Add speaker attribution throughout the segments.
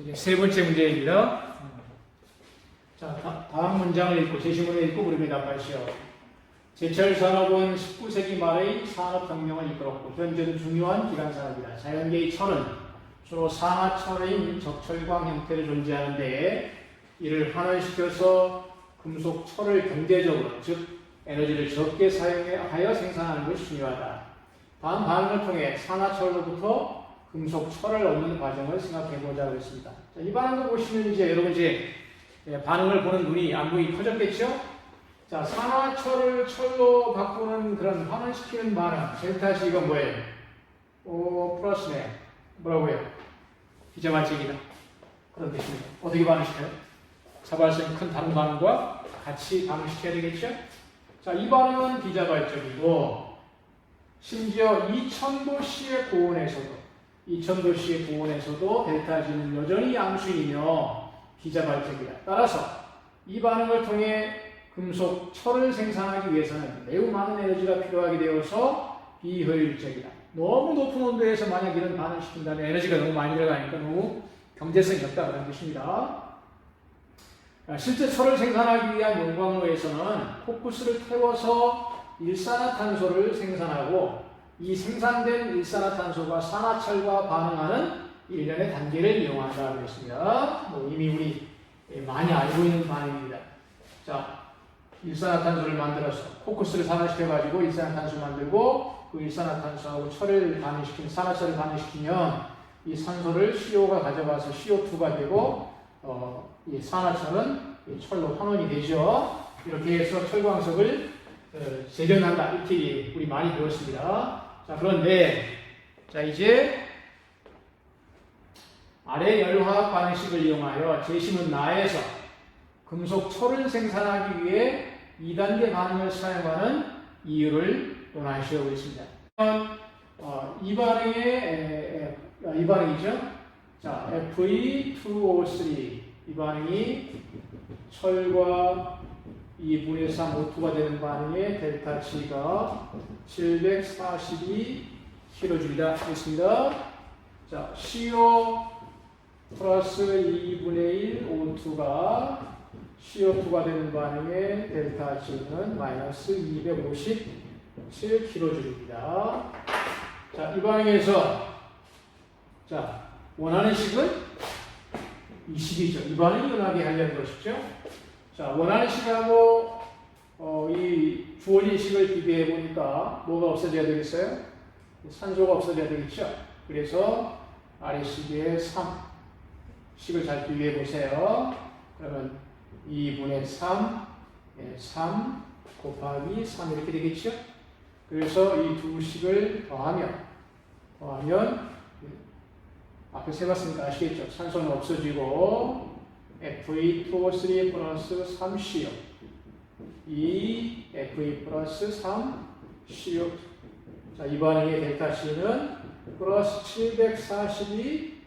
Speaker 1: 이제 세 번째 문제입니다. 자, 다음 문장을 읽고 제시문을 읽고 그림에 답하시오. 제철 산업은 19세기 말의 산업혁명을 이끌었고 현재도 중요한 기간산업이다. 자연계의 철은 주로 산화철의 적철광 형태로 존재하는데 이를 환원시켜서 금속 철을 경제적으로 즉 에너지를 적게 사용하여 생산하는 것이 중요하다. 다음 반응을 통해 산화철로부터 금속 철을 얻는 과정을 생각해보자 그랬습니다. 자, 이 반응을 보시면 이제 여러분 이제 반응을 보는 눈이 안목이 커졌겠죠? 자, 산화철을 철로 바꾸는 그런 환원시키는 반응. 델타 G가 뭐예요? O 플러스네. 뭐라고요? 기자발적이다. 그런 뜻입니다. 어떻게 반응시켜요? 자발성이 큰 다른 반응과 같이 반응시켜야 되겠죠? 자, 이 반응은 비자발적이고 심지어 2000도씨의 고온에서도 델타 G는 여전히 양수이며 비자발적이다. 따라서 이 반응을 통해 금속 철을 생산하기 위해서는 매우 많은 에너지가 필요하게 되어서 비효율적이다. 너무 높은 온도에서 만약 이런 반응을 시킨다면 에너지가 너무 많이 들어가니까 너무 경제성이 없다는 뜻입니다. 실제 철을 생산하기 위한 용광로에서는 코쿠스를 태워서 일산화탄소를 생산하고 이 생산된 일산화탄소가 산화철과 반응하는 일련의 단계를 이용한다고 했습니다. 이미 우리 많이 알고 있는 반응입니다. 자, 일산화탄소를 만들어서 코쿠스를 산화시켜가지고 일산화탄소 만들고 그 일산화탄소하고 철을 반응시키면 산화철을 반응시키면 이 산소를 CO가 가져가서 CO2가 되고 이 산화철은 철로 환원이 되죠. 이렇게 해서 철광석을 재련한다. 이렇게 우리 많이 배웠습니다. 자, 그런데 자 이제 아래 열화학 방식을 이용하여 제시문 나에서 금속 철을 생산하기 위해 2단계 반응을 사용하는 이유를 논하시려고 했습니다. 이 반응이죠. 자, Fe2O3 이 반응이 철과 2분의 3 O2가 되는 반응에 델타 G가 742kJ이다. 됐습니다. 자, CO 플러스 2분의 1 O2가 CO2가 되는 반응에 델타 G는 마이너스 257kJ입니다. 자, 이 반응에서 자, 원하는 식은 이 식이죠. 이 반응이 일어나게 하려는 것이죠. 자, 원하는 식하고 이 주어진 식을 비교해 보니까 뭐가 없어져야 되겠어요? 산소가 없어져야 되겠죠. 그래서 아래식의 3 식을 잘 비교해 보세요. 그러면 2분의 3, 3 곱하기 3 이렇게 되겠죠. 그래서 이 두 식을 더하면 앞에서 해봤으니까 아시겠죠. 산소는 없어지고 Fe2O3 플러스 3CO 2 Fe 플러스 3CO. 자, 이 반응의 델타 C는 플러스 742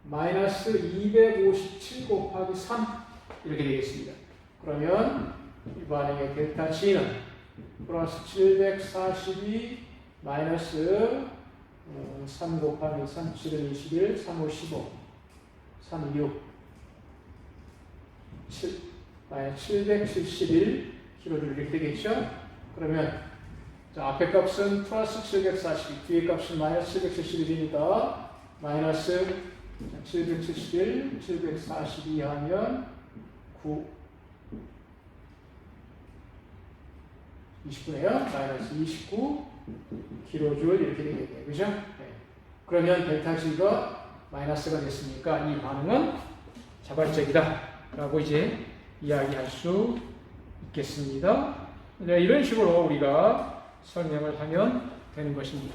Speaker 1: 마이너스 257 곱하기 3 이렇게 되겠습니다. 그러면 이 반응의 델타 C는 플러스 742 마이너스 3 곱하기 3, 7은 21, 3, 5, 15, 3, 6, 7, 771kJ 이렇게 되겠죠? 그러면 자, 앞에 값은 플러스 742, 뒤에 값은 마이너스 771이니까 마이너스 771, 742 하면 9, 29네요. 마이너스 29kJ 이렇게 되겠네요. 그죠? 네. 그러면 델타 G가 마이너스가 됐으니까 이 반응은 자발적이다 라고 이제 이야기할 수 있겠습니다. 네, 이런 식으로 우리가 설명을 하면 되는 것입니다.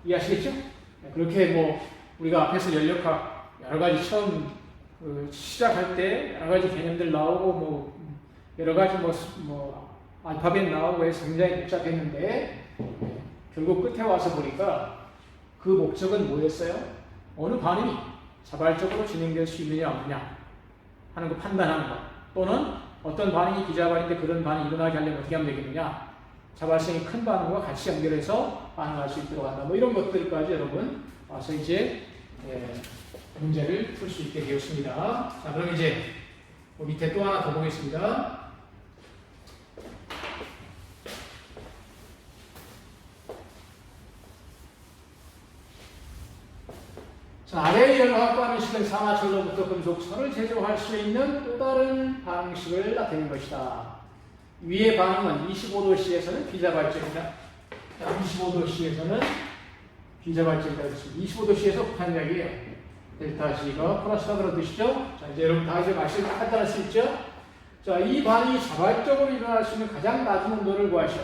Speaker 1: 이해하시겠죠? 네, 그렇게 우리가 앞에서 연력학 여러 가지 처음 시작할 때 여러 가지 개념들 나오고 여러 가지 알파벳 나오고 해서 굉장히 복잡했는데 결국 끝에 와서 보니까 그 목적은 뭐였어요? 어느 반응이 자발적으로 진행될 수 있느냐 없느냐 하는 거 판단하는 것, 또는 어떤 반응이 비자발인데 그런 반응이 일어나게 하려면 어떻게 하면 되겠느냐, 자발성이 큰 반응과 같이 연결해서 반응할 수 있도록 한다. 이런 것들까지 여러분 와서 이제 문제를 풀 수 있게 되었습니다. 자, 그럼 이제 밑에 또 하나 더 보겠습니다. 자, 아래의 열을 확보하는 식은 산화철로부터 금속 철을 제조할 수 있는 또 다른 방식을 나타낸 것이다. 위의 반응은 25도씨에서는 비자발적이다. 25도씨에서는 비자발적이다. 25도씨에서 북한약이에요. 델타 C가 플러스가 그런 뜻이죠. 자, 이제 여러분 다 이제 판단할 수 있죠? 자, 이 반응이 자발적으로 일어날 수 있는 가장 낮은 온도를 구하시오.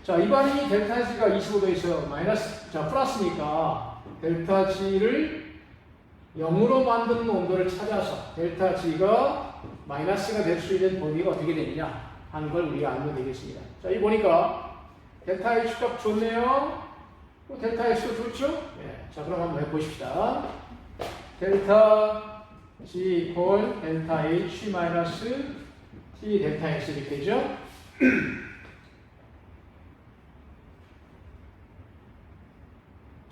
Speaker 1: 자, 이 반응이 델타 C가 25도에서 플러스니까 델타 G를 0으로 만드는 온도를 찾아서 델타 G가 마이너스가 될 수 있는 범위가 어떻게 되느냐 하는 걸 우리가 알면 되겠습니다. 자, 이 보니까 델타 H 값 좋네요. 또 델타 X도 좋죠? 예. 자, 그럼 한번 해보십시다. 델타 G 이퀄 델타 H 마이너스 T 델타 X 이렇게 되죠?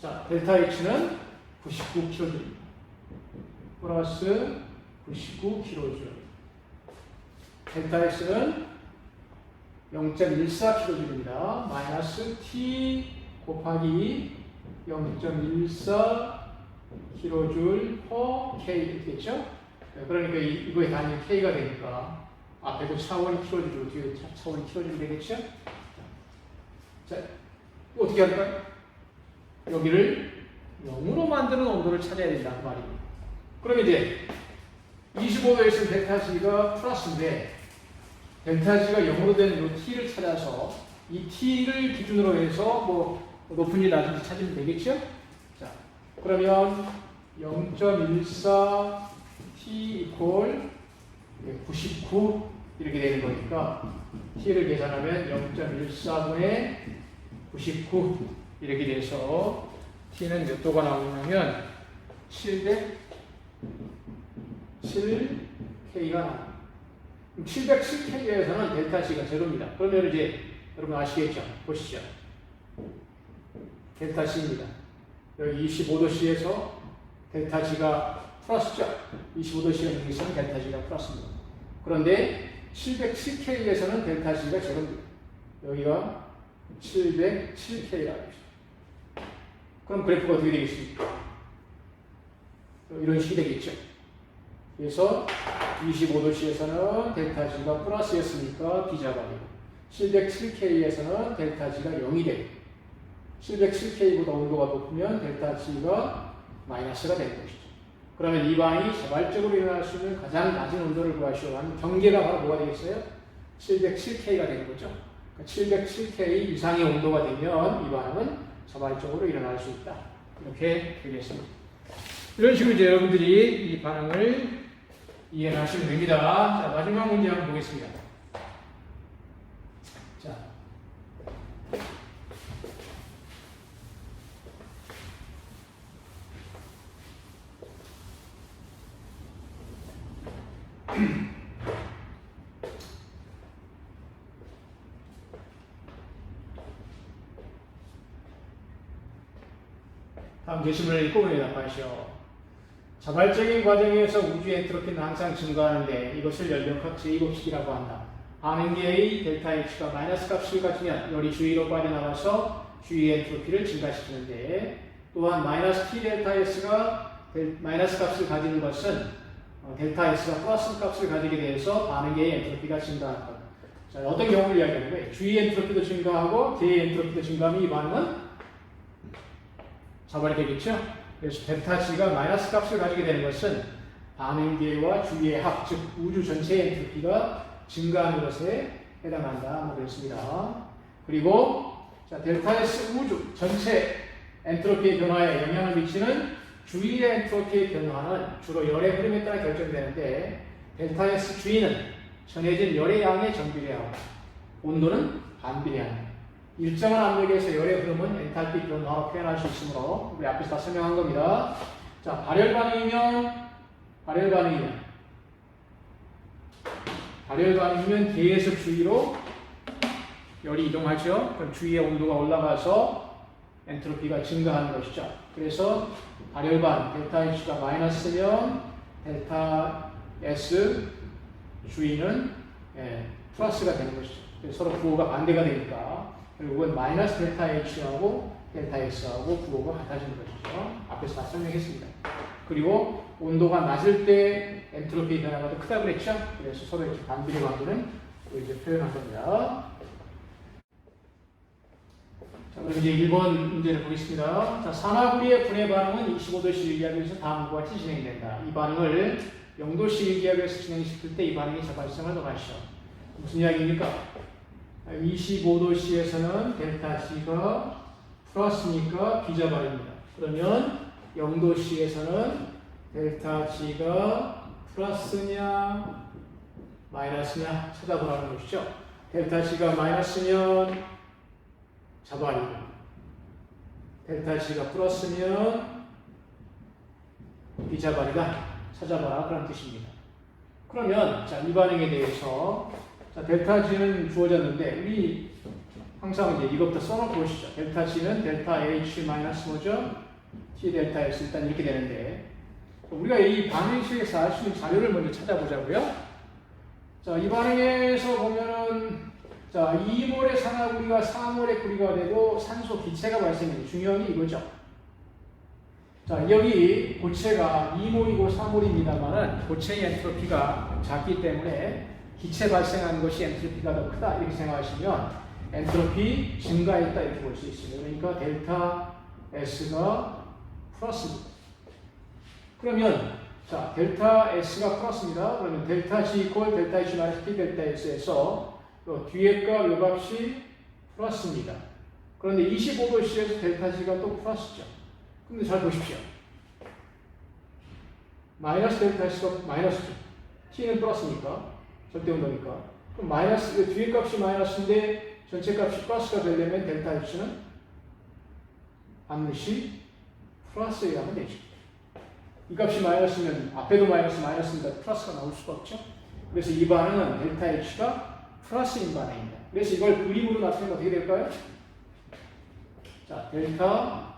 Speaker 1: 자, 델타 H는 99kJ 플러스 99kJ. 델타 S는 0.14kJ입니다. 마이너스 T 곱하기 0.14 kJ per K 이렇게 됐죠? 그러니까 이거의 단위 K가 되니까 앞에도 차원이 kJ고 뒤에 차원이 kJ 되겠죠? 자, 어떻게 할까요? 여기를 0으로 만드는 온도를 찾아야 된다는 말입니다. 그럼 이제 25도에서 델타 G가 플러스인데 델타 G가 0으로 되는 이 T를 찾아서 이 T를 기준으로 해서 뭐 높은지 낮은지 찾으면 되겠죠? 자, 그러면 0.14 T 이퀄 99 이렇게 되는 거니까 T를 계산하면 0.14분의 99 이렇게 돼서 T는 몇 도가 나오냐면 707K가 나옵니다. 707K에서는 델타 C가 제로입니다. 그러면 이제 여러분 아시겠죠? 보시죠. 델타 C입니다. 여기 25도씨에서 델타 G가 플러스죠? 25도씨가 여기 있으면 델타 G가 플러스입니다. 그런데 707K에서는 델타 G가 제로입니다. 여기가 707K라고 합니다. 그럼 그래프가 어떻게 되겠습니까? 이런 식이 되겠죠. 그래서 25도씨에서는 델타 G가 플러스였으니까 비자발이고 707K에서는 델타 G가 0이 되고 707K보다 온도가 높으면 델타 G가 마이너스가 되는 것이죠. 그러면 이 반응이 자발적으로 일어날 수 있는 가장 낮은 온도를 구하시오 하는 경계가 바로 뭐가 되겠어요? 707K가 되는 거죠. 그러니까 707K 이상의 온도가 되면 이 반응은 자발적으로 일어날 수 있다. 이렇게 되겠습니다. 이런 식으로 이제 여러분들이 이 반응을 이해하시면 됩니다. 자, 마지막 문제 한번 보겠습니다. 자. 다음 제시문을 읽고 대답하시오. 자발적인 과정에서 우주의 엔트로피는 항상 증가하는데 이것을 연력학 제2법칙이라고 한다. 반응계의 델타 H가 마이너스 값을 가지면 열이 주위로 빠져나가서 주위의 엔트로피를 증가시키는데 또한 마이너스 T 델타 S가 마이너스 값을 가지는 것은 델타 S가 플러스 값을 가지게 돼서 반응계의 엔트로피가 증가하는 것. 자, 어떤 경우를 이야기하는 거예요? 주위의 엔트로피도 증가하고 계의 엔트로피도 증가하면 이 반응은 자발이 되겠죠? 그래서 델타 G가 마이너스 값을 가지게 되는 것은 반응계와 주위의 합, 즉 우주 전체의 엔트로피가 증가하는 것에 해당한다. 그랬습니다. 그리고 자, 델타 S 우주 전체 엔트로피의 변화에 영향을 미치는 주위의 엔트로피의 변화는 주로 열의 흐름에 따라 결정되는데 델타 S 주위는 전해진 열의 양에 정비례하고 온도는 반비례합니다. 일정한 압력에서 열의 흐름은 엔탈피 변화로 표현할 수 있으므로 우리 앞에서 다 설명한 겁니다. 자, 발열 반응이면 계에서 주위로 열이 이동하죠. 그럼 주위의 온도가 올라가서 엔트로피가 증가하는 것이죠. 그래서 발열반 델타 H가 마이너스면 델타 S 주위는 플러스가 되는 것이죠. 서로 부호가 반대가 되니까 결국은 마이너스 델타 H하고 델타 S하고 부호가 같아지는 것이죠. 앞에서 다 설명했습니다. 그리고 온도가 낮을 때 엔트로피 변화가 더 크다고 그랬죠. 그래서 서로 이렇게 반비례 관계는 이제 표현한 겁니다. 자, 그럼 이제 1번 문제를 보겠습니다. 자, 산화구리의 분해 반응은 25도씨 일기압에서 다음과 같이 진행된다. 이 반응을 0도씨 일기압에서 진행시킬 때 이 반응이 자발성을 더하시오. 무슨 이야기입니까? 25도씨에서는 델타 G가 플러스니까 비자발입니다. 그러면 0도씨에서는 델타 G가 플러스냐 마이너스냐 찾아보라는 것이죠. 델타 G가 마이너스면 자발이고 델타 G가 플러스면 비자발이다. 찾아봐라 그런 뜻입니다. 그러면 자, 이 반응에 대해서 자, 델타 G는 주어졌는데 우리 항상 이제 이것부터 써놓고 보시죠. 델타 G는 델타 H 마이너스 뭐죠? T 델타 S 일단 이렇게 되는데 우리가 이 반응식에서 알 수 있는 자료를 먼저 찾아보자고요. 자, 이 반응에서 보면은 자, 2몰의 산화구리가 4몰의 구리가 되고 산소 기체가 발생해요. 중요한 게 이거죠. 자, 여기 고체가 2몰이고 4몰입니다만은 고체의 엔트로피가 작기 때문에 기체 발생하는 것이 엔트로피가 더 크다 이렇게 생각하시면 엔트로피 증가했다 이렇게 볼 수 있습니다. 그러니까 델타 S가 플러스입니다. 그러면 자, 델타 S가 플러스입니다. 그러면 델타 G 이퀄 델타 H 마이너스 T 델타 S에서 뒤에 값, 요 값이 플러스입니다. 그런데 25도씨에서 델타 G가 또 플러스죠. 근데 잘 보십시오. 마이너스 델타 S가 마이너스죠. T는 플러스니까. 절대 온도니까. 그럼 마이너스, 뒤에 값이 마이너스인데 전체 값이 플러스가 되려면 델타 H는 반드시 플러스여야 하면 되죠. 이 값이 마이너스면 앞에도 마이너스입니다. 플러스가 나올 수가 없죠. 그래서 이 반응은 델타 H가 플러스인 반응입니다. 그래서 이걸 그림으로 나타내면 어떻게 될까요? 자, 델타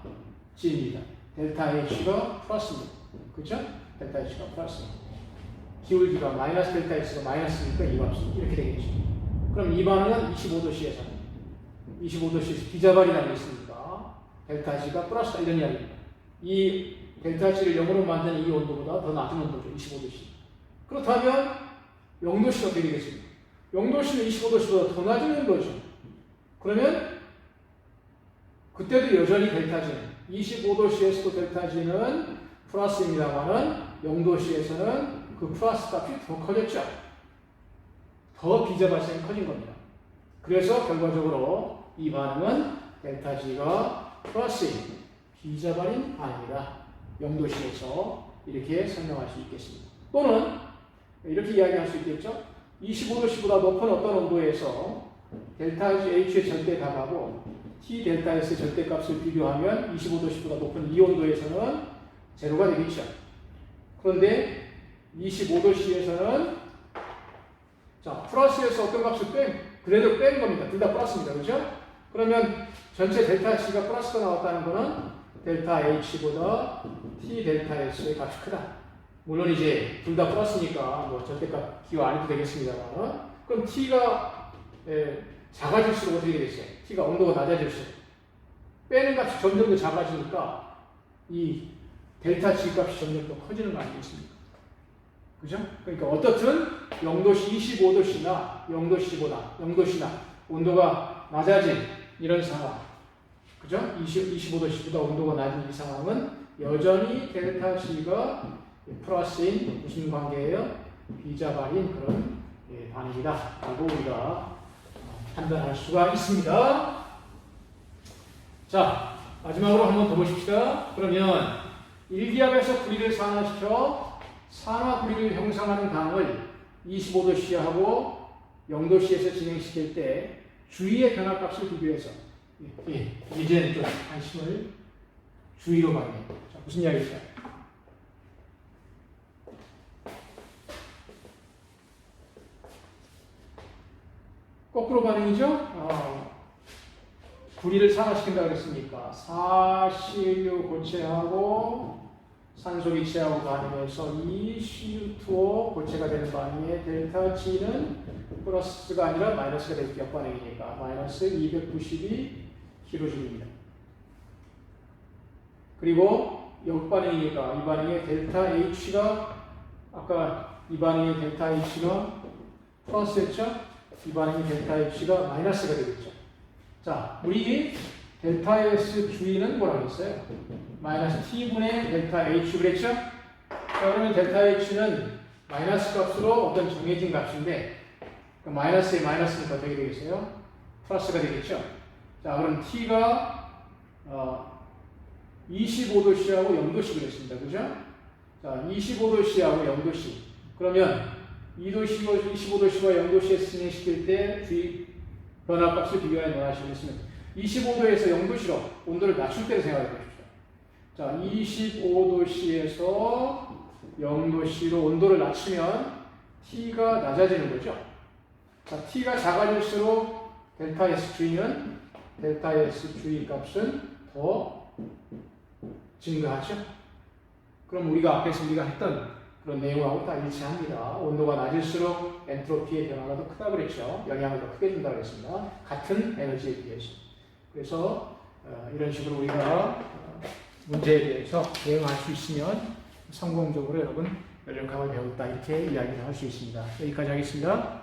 Speaker 1: G입니다. 델타 H가 플러스입니다. 그렇죠? 델타 H가 플러스입니다. 기울기가 마이너스 델타 S가 마이너스니까 이 값이 이렇게 되겠죠. 그럼 이 반응은 25도씨에서는 25도씨에서 비자발이라는 게 있으니까 델타 G가 플러스다 이런 이야기입니다. 이 델타 G를 0으로 만드는 이 온도보다 더 낮은 온도죠. 25도씨. 그렇다면 0도씨가 어떻게 되겠습니까? 0도씨는 25도씨보다 더 낮은 온도죠. 그러면 그때도 여전히 델타 G는 25도씨에서도 델타 G는 플러스입니다만은 0도씨에서는 그 플러스 값이 더 커졌죠. 더 비자 발생이 커진 겁니다. 그래서 결과적으로 이 반응은 델타 G가 플러스인 비자발인 반응이다. 0도씨에서 이렇게 설명할 수 있겠습니다. 또는 이렇게 이야기할 수 있겠죠. 25도씨보다 높은 어떤 온도에서 델타 H의 절대값하고 T 델타 S의 절대값을 비교하면 25도씨보다 높은 이 온도에서는 제로가 되겠죠. 그런데 25도씨에서는 자, 플러스에서 어떤 값을 그래도 뺀 겁니다. 둘 다 플러스입니다. 그렇죠? 그러면 전체 델타 C가 플러스가 나왔다는 것은 델타 H보다 T 델타 S의 값이 크다. 물론 이제 둘 다 플러스니까 뭐 절대값 기호 안 해도 되겠습니다만 그럼 T가 작아질수록 어떻게 되겠어요? T가 온도가 낮아질수록 빼는 값이 점점 더 작아지니까 이 델타 G 값이 점점 더 커지는 거 아니겠습니까? 그죠? 그러니까 어떻든 0도씨, 25도씨나 0도씨나 온도가 낮아진 이런 상황, 그죠? 25도씨보다 온도가 낮은 이 상황은 여전히 델타 G가 플러스인 무슨 관계예요? 비자발인 그런 반응이다 라고 우리가 판단할 수가 있습니다. 자, 마지막으로 한번 더 보십시다. 그러면 일기압에서 구리를 산화시켜 산화구리를 형성하는 강을 25도씨하고 0도씨에서 진행시킬 때 주위의 변화값을 비교해서 이제는 좀 관심을 주위로 가게. 자, 무슨 이야기일까요? 거꾸로 반응이죠? 구리를 산화시킨다고 그랬으니까 사Cl 고체하고 산소 기체하고 반응해서 이 CU2O 고체가 되는 반응에 델타 G는 플러스가 아니라 마이너스가 될 역반응이니까 마이너스 292kJ입니다. 그리고 역반응이니까 이 반응에 델타 H가 아까 이 반응에 델타 H가 플러스였죠? 이 반응에 델타 H가 마이너스가 되겠죠. 자, 우리 델타 S 주위는 뭐라고 했어요? 마이너스 T분의 델타 H 그랬죠? 자, 그러면 델타 H는 마이너스 값으로 어떤 정해진 값인데 그 마이너스에 마이너스니까 어떻게 되겠어요? 플러스가 되겠죠? 자, 그럼 T가 25도씨하고 0도씨 그랬습니다. 그죠? 자, 25도씨하고 0도씨. 그러면 2도씨와 25도씨와 0도씨에 승인시킬 때 주위 변화값을 비교하여 논하시겠으면 25도에서 0도씨로 온도를 낮출 때를 생각해 보십시오. 자, 25도씨에서 0도씨로 온도를 낮추면 T가 낮아지는 거죠. 자, T가 작아질수록 델타 S 주위는 델타 S 주위 값은 더 증가하죠. 그럼 우리가 앞에서 우리가 했던 그런 내용하고 다 일치합니다. 온도가 낮을수록 엔트로피의 변화가 더 크다고 그랬죠. 영향을 더 크게 준다고 그랬습니다. 같은 에너지에 비해서. 그래서 이런 식으로 우리가 문제에 대해서 대응할 수 있으면 성공적으로 여러분 연력학을 배웠다 이렇게 이야기를 할 수 있습니다. 여기까지 하겠습니다.